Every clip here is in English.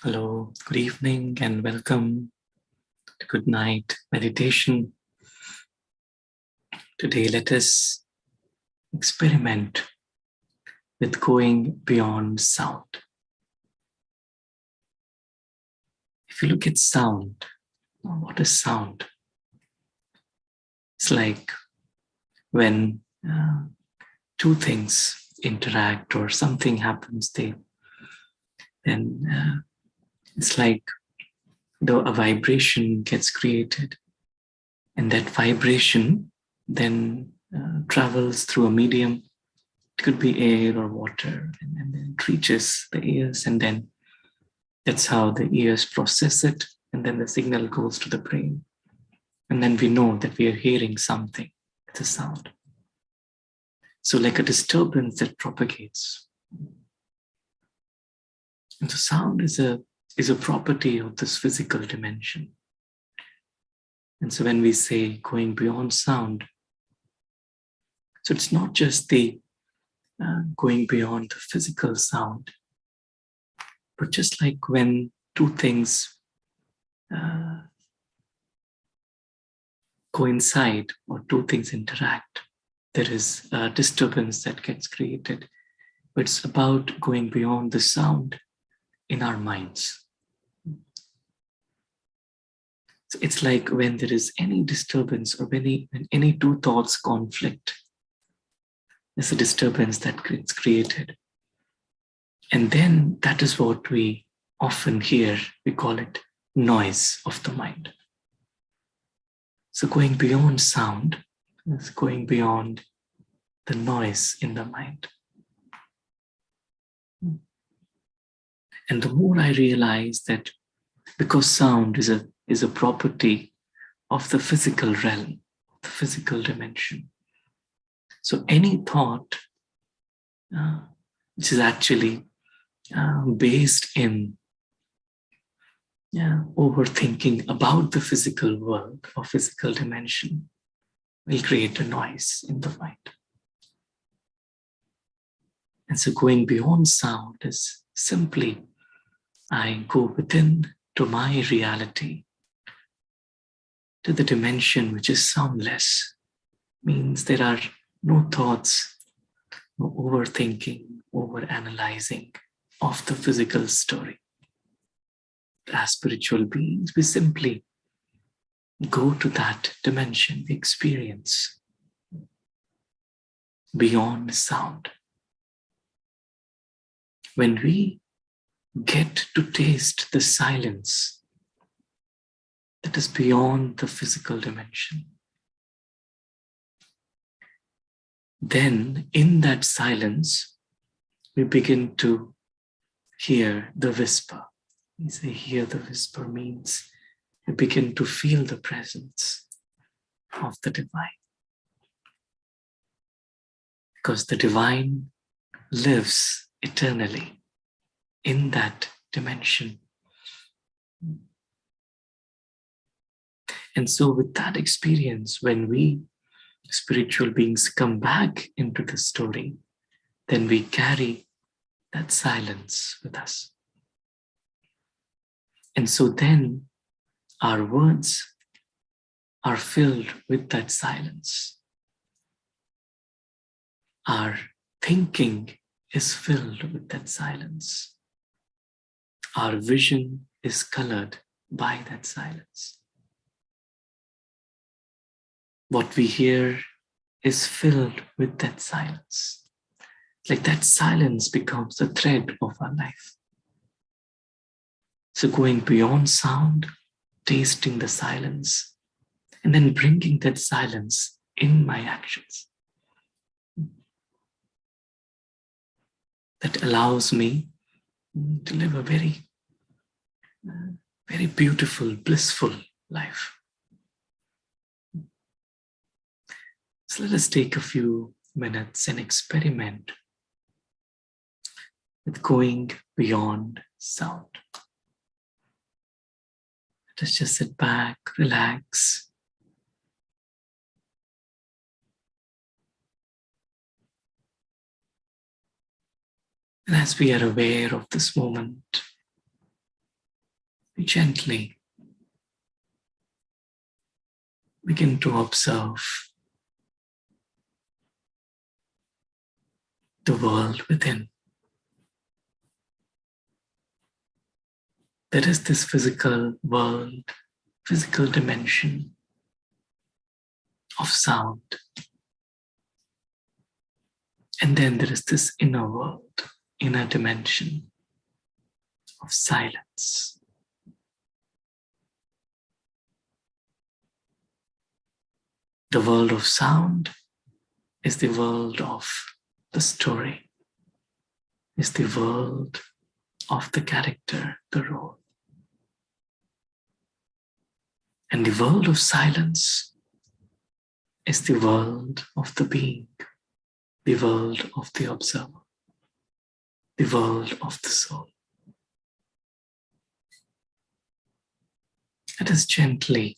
Hello, good evening, and welcome to Good Night Meditation. Today, let us experiment with going beyond sound. If you look at sound, what is sound? It's like when two things interact or something happens, then it's like a vibration gets created, and that vibration then travels through a medium. It could be air or water, and then it reaches the ears, and then that's how the ears process it, and then the signal goes to the brain. And then we know that we are hearing something. It's a sound. So like a disturbance that propagates. And so sound is a property of this physical dimension. And so when we say going beyond sound, so it's not just the going beyond the physical sound, but just like when two things coincide or two things interact, there is a disturbance that gets created. But it's about going beyond the sound in our minds. So it's like when there is any disturbance or when any two thoughts conflict, there's a disturbance that gets created. And then that is what we often hear. We call it noise of the mind. So going beyond sound is going beyond the noise in the mind. And the more I realize that because sound is a property of the physical realm, the physical dimension. So any thought which is actually based in overthinking about the physical world or physical dimension will create a noise in the mind. And so going beyond sound is simply I go within to my reality, to the dimension which is soundless. Means there are no thoughts, no overthinking, overanalyzing of the physical story. As spiritual beings, we simply go to that dimension, we experience beyond sound. When we get to taste the silence that is beyond the physical dimension, then in that silence, we begin to hear the whisper. We say hear the whisper means we begin to feel the presence of the divine. Because the divine lives eternally in that dimension. And so with that experience, when we spiritual beings come back into the story, then we carry that silence with us. And so then our words are filled with that silence. Our thinking is filled with that silence. Our vision is colored by that silence. What we hear is filled with that silence. Like that silence becomes the thread of our life. So going beyond sound, tasting the silence, and then bringing that silence in my actions. That allows me to live a very, very beautiful, blissful life. So let us take a few minutes and experiment with going beyond sound. Let us just sit back, relax. And as we are aware of this moment, we gently begin to observe the world within. There is this physical world, physical dimension of sound. And then there is this inner world, inner dimension of silence. The world of sound is the world of the story, is the world of the character, the role. And the world of silence is the world of the being, the world of the observer, the world of the soul. Let us gently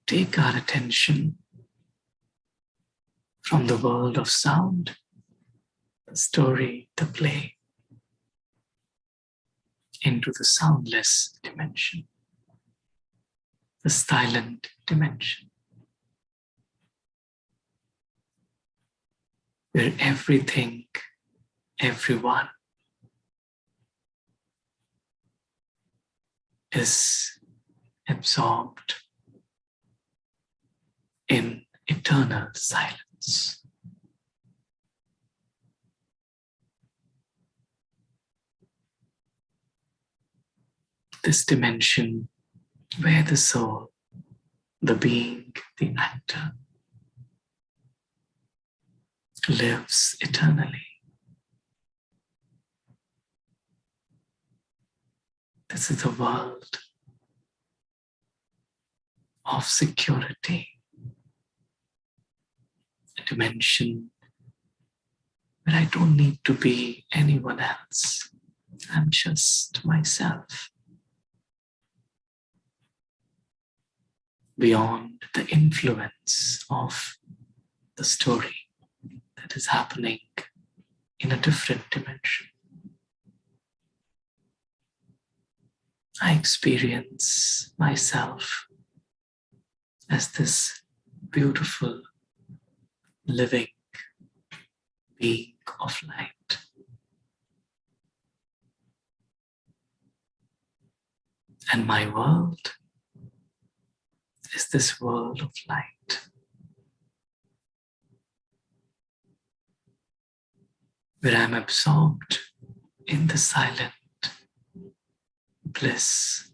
take our attention from the world of sound, the story, the play, into the soundless dimension, the silent dimension, where everything, everyone is absorbed in eternal silence. This dimension where the soul, the being, the actor, lives eternally. This is a world of security, a dimension where I don't need to be anyone else. I'm just myself. Beyond the influence of the story that is happening in a different dimension. I experience myself as this beautiful, living being of light. And my world is this world of light. Where I'm absorbed in the silent bliss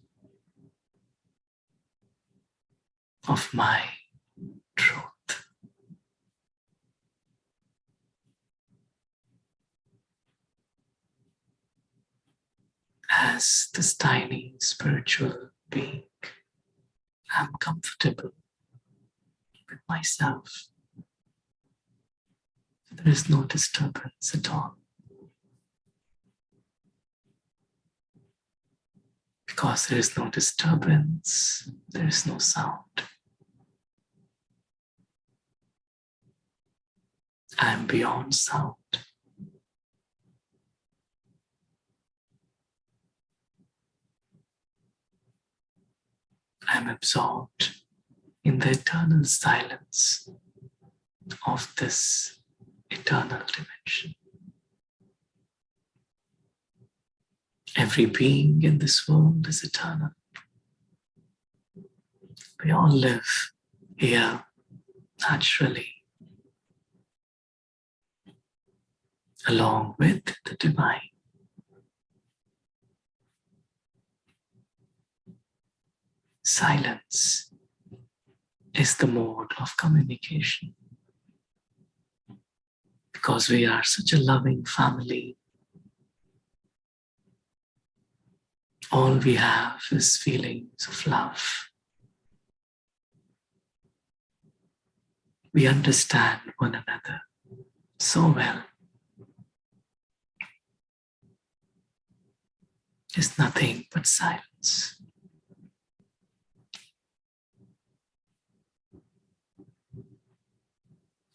of my truth. As this tiny spiritual being, I'm comfortable with myself. There is no disturbance at all. Because there is no disturbance, there is no sound. I am beyond sound. I am absorbed in the eternal silence of this eternal dimension. Every being in this world is eternal. We all live here naturally, along with the divine. Silence is the mode of communication. Because we are such a loving family, all we have is feelings of love. We understand one another so well. It's nothing but silence.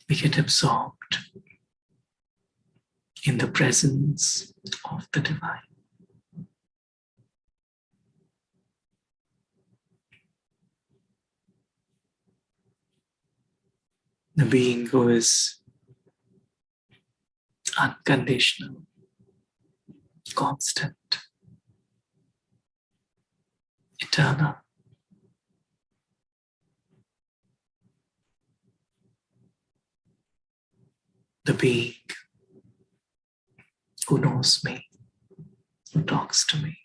We get absorbed in the presence of the divine. the being who is unconditional, constant, eternal, the being who knows me, who talks to me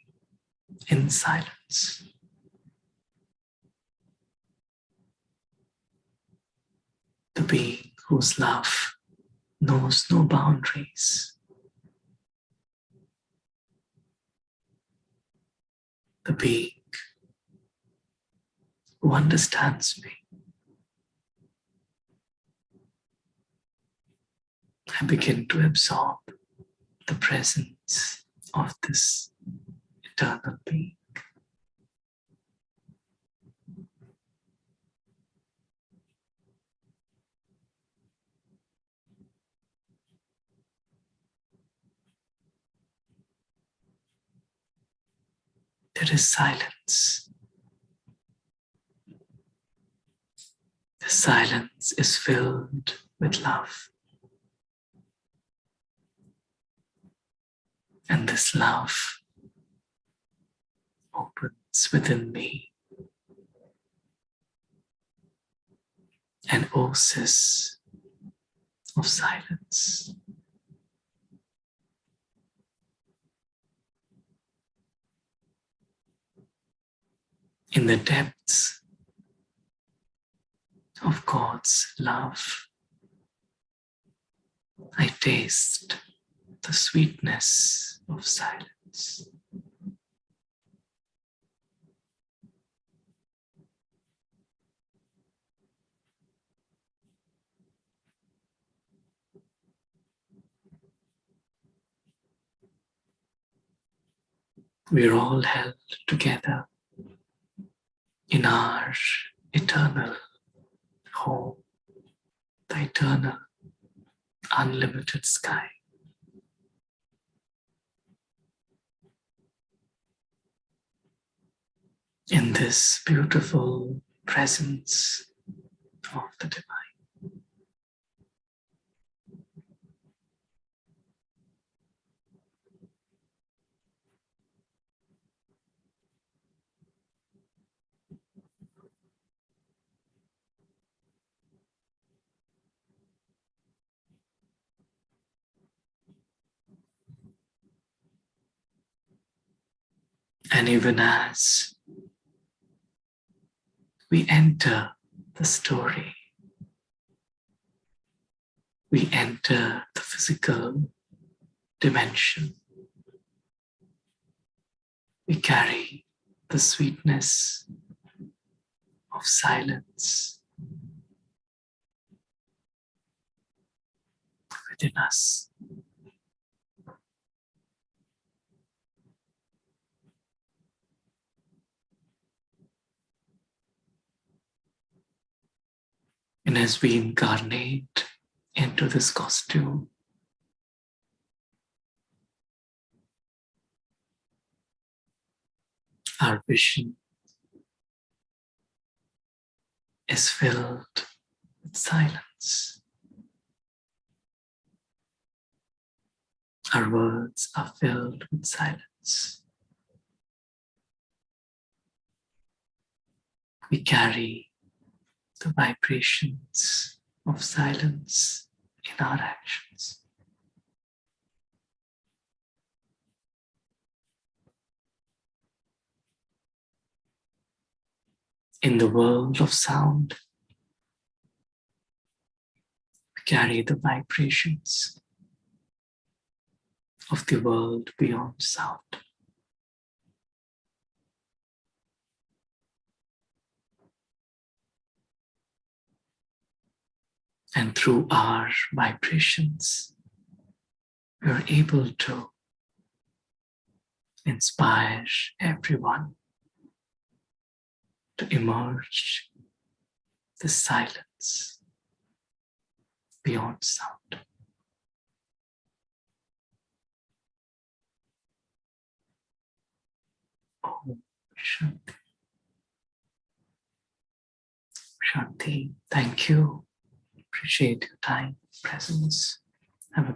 in silence, the being whose love knows no boundaries, the being who understands me. I begin to absorb the presence of this eternal being. There is silence. The silence is filled with love. And this love opens within me an oasis of silence. In the depths of God's love, I taste the sweetness of silence. We're all held together in our eternal home, the eternal, unlimited sky. In this beautiful presence of the divine. And even as we enter the story, we enter the physical dimension. We carry the sweetness of silence within us. And as we incarnate into this costume, our vision is filled with silence. Our words are filled with silence. We carry the vibrations of silence in our actions. In the world of sound, we carry the vibrations of the world beyond sound. And through our vibrations, we are able to inspire everyone to emerge the silence beyond sound. Om Shanti. Shanti. Thank you, Appreciate your time, presence.